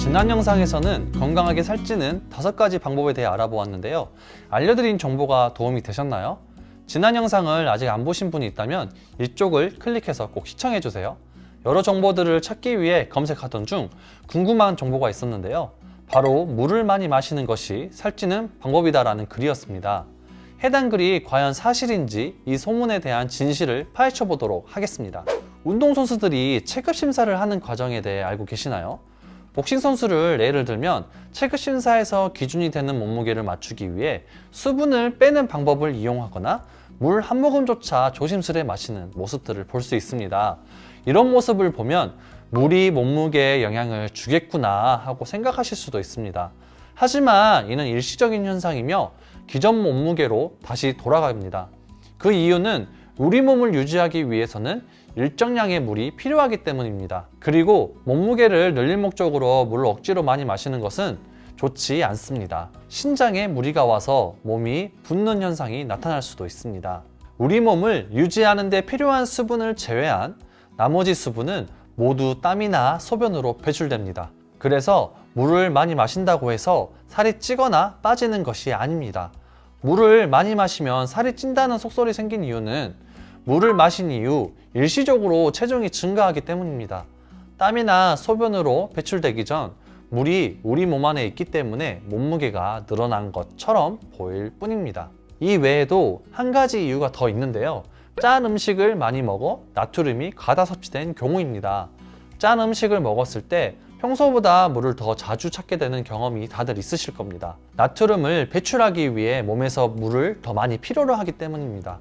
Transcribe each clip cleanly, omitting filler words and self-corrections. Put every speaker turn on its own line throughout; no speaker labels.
지난 영상에서는 건강하게 살찌는 5가지 방법에 대해 알아보았는데요. 알려드린 정보가 도움이 되셨나요? 지난 영상을 아직 안 보신 분이 있다면 이쪽을 클릭해서 꼭 시청해주세요. 여러 정보들을 찾기 위해 검색하던 중 궁금한 정보가 있었는데요. 바로 물을 많이 마시는 것이 살찌는 방법이다라는 글이었습니다. 해당 글이 과연 사실인지 이 소문에 대한 진실을 파헤쳐 보도록 하겠습니다. 운동선수들이 체급 심사를 하는 과정에 대해 알고 계시나요? 복싱 선수를 예를 들면 체급 심사에서 기준이 되는 몸무게를 맞추기 위해 수분을 빼는 방법을 이용하거나 물 한 모금조차 조심스레 마시는 모습들을 볼 수 있습니다. 이런 모습을 보면 물이 몸무게에 영향을 주겠구나 하고 생각하실 수도 있습니다. 하지만 이는 일시적인 현상이며 기존 몸무게로 다시 돌아갑니다. 그 이유는 우리 몸을 유지하기 위해서는 일정량의 물이 필요하기 때문입니다. 그리고 몸무게를 늘릴 목적으로 물을 억지로 많이 마시는 것은 좋지 않습니다. 신장에 무리가 와서 몸이 붓는 현상이 나타날 수도 있습니다. 우리 몸을 유지하는 데 필요한 수분을 제외한 나머지 수분은 모두 땀이나 소변으로 배출됩니다. 그래서 물을 많이 마신다고 해서 살이 찌거나 빠지는 것이 아닙니다. 물을 많이 마시면 살이 찐다는 속설이 생긴 이유는 물을 마신 이후 일시적으로 체중이 증가하기 때문입니다. 땀이나 소변으로 배출되기 전 물이 우리 몸 안에 있기 때문에 몸무게가 늘어난 것처럼 보일 뿐입니다. 이 외에도 한 가지 이유가 더 있는데요. 짠 음식을 많이 먹어 나트륨이 과다 섭취된 경우입니다. 짠 음식을 먹었을 때 평소보다 물을 더 자주 찾게 되는 경험이 다들 있으실 겁니다. 나트륨을 배출하기 위해 몸에서 물을 더 많이 필요로 하기 때문입니다.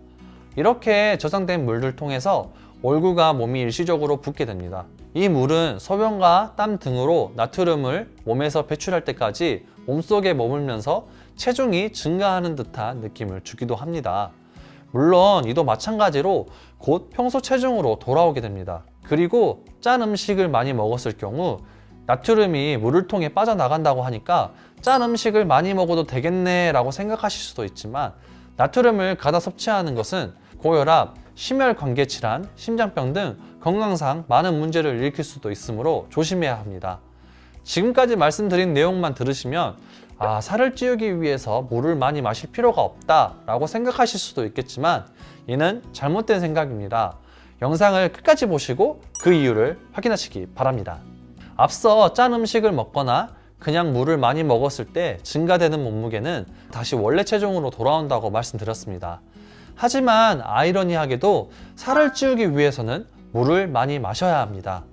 이렇게 저장된 물들 통해서 얼굴과 몸이 일시적으로 붓게 됩니다. 이 물은 소변과 땀 등으로 나트륨을 몸에서 배출할 때까지 몸속에 머물면서 체중이 증가하는 듯한 느낌을 주기도 합니다. 물론 이도 마찬가지로 곧 평소 체중으로 돌아오게 됩니다. 그리고 짠 음식을 많이 먹었을 경우 나트륨이 물을 통해 빠져나간다고 하니까 짠 음식을 많이 먹어도 되겠네 라고 생각하실 수도 있지만 나트륨을 과다 섭취하는 것은 고혈압, 심혈관계 질환, 심장병 등 건강상 많은 문제를 일으킬 수도 있으므로 조심해야 합니다. 지금까지 말씀드린 내용만 들으시면 살을 찌우기 위해서 물을 많이 마실 필요가 없다 라고 생각하실 수도 있겠지만 이는 잘못된 생각입니다. 영상을 끝까지 보시고 그 이유를 확인하시기 바랍니다. 앞서 짠 음식을 먹거나 그냥 물을 많이 먹었을 때 증가되는 몸무게는 다시 원래 체중으로 돌아온다고 말씀드렸습니다. 하지만 아이러니하게도 살을 찌우기 위해서는 물을 많이 마셔야 합니다.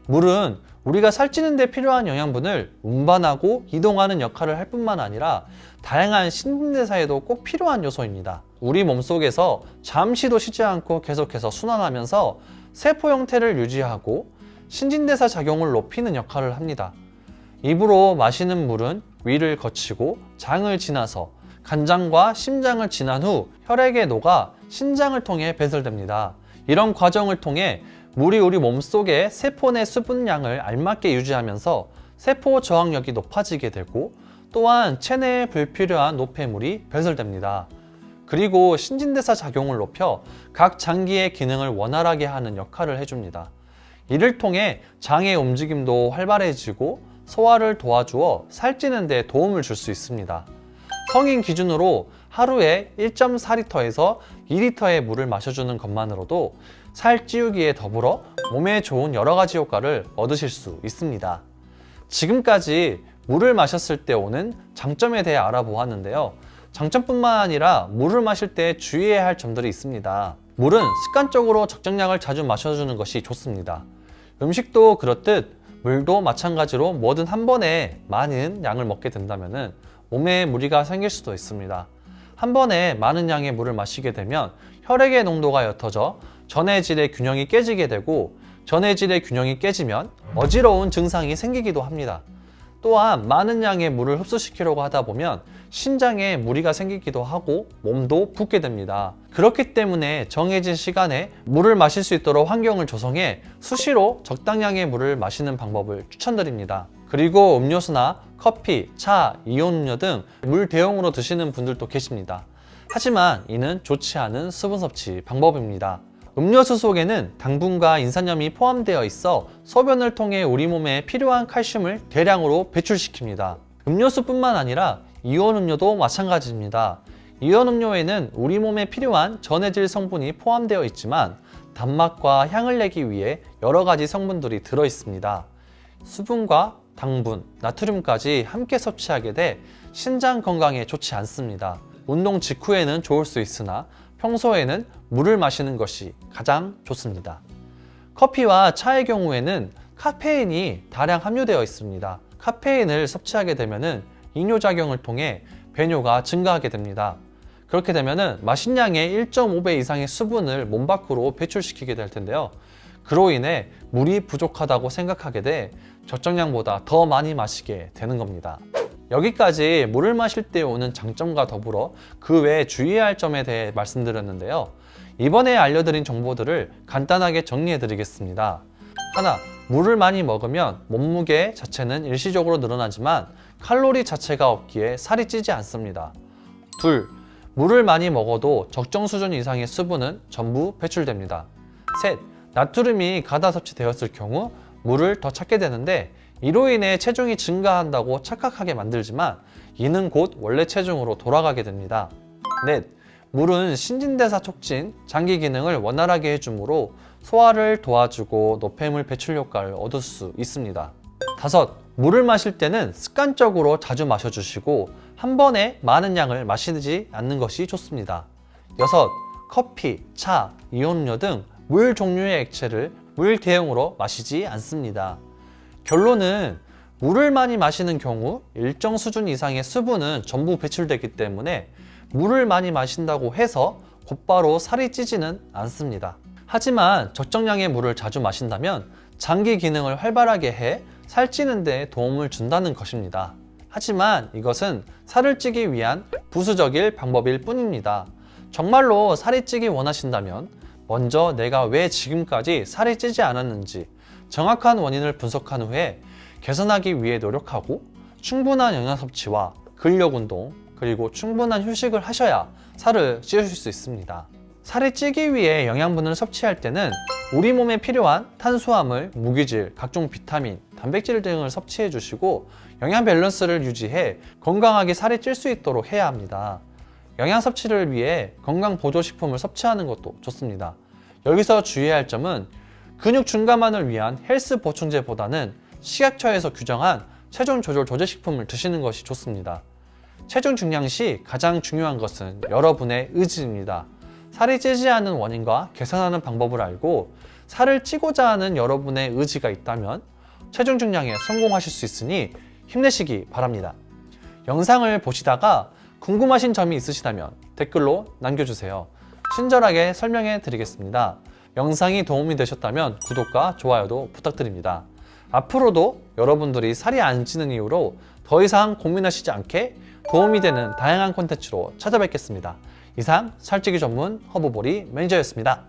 물은 우리가 살찌는 데 필요한 영양분을 운반하고 이동하는 역할을 할 뿐만 아니라 다양한 신진대사에도 꼭 필요한 요소입니다. 우리 몸속에서 잠시도 쉬지 않고 계속해서 순환하면서 세포 형태를 유지하고 신진대사 작용을 높이는 역할을 합니다. 입으로 마시는 물은 위를 거치고 장을 지나서 간장과 심장을 지난 후 혈액에 녹아 신장을 통해 배설됩니다. 이런 과정을 통해 물이 우리 몸속의 세포 내 수분량을 알맞게 유지하면서 세포 저항력이 높아지게 되고 또한 체내에 불필요한 노폐물이 배설됩니다. 그리고 신진대사 작용을 높여 각 장기의 기능을 원활하게 하는 역할을 해줍니다. 이를 통해 장의 움직임도 활발해지고 소화를 도와주어 살찌는 데 도움을 줄 수 있습니다. 성인 기준으로 하루에 1.4리터에서 2리터의 물을 마셔주는 것만으로도 살 찌우기에 더불어 몸에 좋은 여러 가지 효과를 얻으실 수 있습니다. 지금까지 물을 마셨을 때 오는 장점에 대해 알아보았는데요. 장점뿐만 아니라 물을 마실 때 주의해야 할 점들이 있습니다. 물은 습관적으로 적정량을 자주 마셔주는 것이 좋습니다. 음식도 그렇듯 물도 마찬가지로 뭐든 한 번에 많은 양을 먹게 된다면 몸에 무리가 생길 수도 있습니다. 한 번에 많은 양의 물을 마시게 되면 혈액의 농도가 옅어져 전해질의 균형이 깨지게 되고 전해질의 균형이 깨지면 어지러운 증상이 생기기도 합니다. 또한 많은 양의 물을 흡수시키려고 하다 보면 신장에 무리가 생기기도 하고 몸도 붓게 됩니다. 그렇기 때문에 정해진 시간에 물을 마실 수 있도록 환경을 조성해 수시로 적당량의 물을 마시는 방법을 추천드립니다. 그리고 음료수나 커피, 차, 이온음료 등 물 대용으로 드시는 분들도 계십니다. 하지만 이는 좋지 않은 수분 섭취 방법입니다. 음료수 속에는 당분과 인산염이 포함되어 있어 소변을 통해 우리 몸에 필요한 칼슘을 대량으로 배출시킵니다. 음료수뿐만 아니라 이온 음료도 마찬가지입니다. 이온 음료에는 우리 몸에 필요한 전해질 성분이 포함되어 있지만 단맛과 향을 내기 위해 여러 가지 성분들이 들어 있습니다. 수분과 당분, 나트륨까지 함께 섭취하게 돼 신장 건강에 좋지 않습니다. 운동 직후에는 좋을 수 있으나 평소에는 물을 마시는 것이 가장 좋습니다. 커피와 차의 경우에는 카페인이 다량 함유되어 있습니다. 카페인을 섭취하게 되면 이뇨작용을 통해 배뇨가 증가하게 됩니다. 그렇게 되면 마신 양의 1.5배 이상의 수분을 몸 밖으로 배출시키게 될 텐데요. 그로 인해 물이 부족하다고 생각하게 돼 적정량보다 더 많이 마시게 되는 겁니다. 여기까지 물을 마실 때 오는 장점과 더불어 그 외에 주의해야 할 점에 대해 말씀드렸는데요. 이번에 알려드린 정보들을 간단하게 정리해 드리겠습니다. 하나, 물을 많이 먹으면 몸무게 자체는 일시적으로 늘어나지만 칼로리 자체가 없기에 살이 찌지 않습니다. 둘, 물을 많이 먹어도 적정 수준 이상의 수분은 전부 배출됩니다. 셋, 나트륨이 가다 섭취되었을 경우 물을 더 찾게 되는데 이로 인해 체중이 증가한다고 착각하게 만들지만 이는 곧 원래 체중으로 돌아가게 됩니다. 넷, 물은 신진대사 촉진, 장기 기능을 원활하게 해주므로 소화를 도와주고 노폐물 배출 효과를 얻을 수 있습니다. 다섯, 물을 마실 때는 습관적으로 자주 마셔주시고 한 번에 많은 양을 마시지 않는 것이 좋습니다. 여섯, 커피, 차, 이온음료 등 물 종류의 액체를 물 대용으로 마시지 않습니다. 결론은 물을 많이 마시는 경우 일정 수준 이상의 수분은 전부 배출되기 때문에 물을 많이 마신다고 해서 곧바로 살이 찌지는 않습니다. 하지만 적정량의 물을 자주 마신다면 장기 기능을 활발하게 해 살찌는 데 도움을 준다는 것입니다. 하지만 이것은 살을 찌기 위한 부수적일 방법일 뿐입니다. 정말로 살이 찌기 원하신다면 먼저 내가 왜 지금까지 살이 찌지 않았는지 정확한 원인을 분석한 후에 개선하기 위해 노력하고 충분한 영양 섭취와 근력 운동 그리고 충분한 휴식을 하셔야 살을 찌우실 수 있습니다. 살이 찌기 위해 영양분을 섭취할 때는 우리 몸에 필요한 탄수화물, 무기질, 각종 비타민, 단백질 등을 섭취해 주시고 영양 밸런스를 유지해 건강하게 살이 찔 수 있도록 해야 합니다. 영양 섭취를 위해 건강 보조식품을 섭취하는 것도 좋습니다. 여기서 주의해야 할 점은 근육 증가만을 위한 헬스 보충제보다는 식약처에서 규정한 체중 조절 조제식품을 드시는 것이 좋습니다. 체중 중량 시 가장 중요한 것은 여러분의 의지입니다. 살이 찌지 않은 원인과 개선하는 방법을 알고 살을 찌고자 하는 여러분의 의지가 있다면 체중 중량에 성공하실 수 있으니 힘내시기 바랍니다. 영상을 보시다가 궁금하신 점이 있으시다면 댓글로 남겨주세요. 친절하게 설명해 드리겠습니다. 영상이 도움이 되셨다면 구독과 좋아요도 부탁드립니다. 앞으로도 여러분들이 살이 안 찌는 이유로 더 이상 고민하시지 않게 도움이 되는 다양한 콘텐츠로 찾아뵙겠습니다. 이상 살찌기 전문 허브보리 매니저였습니다.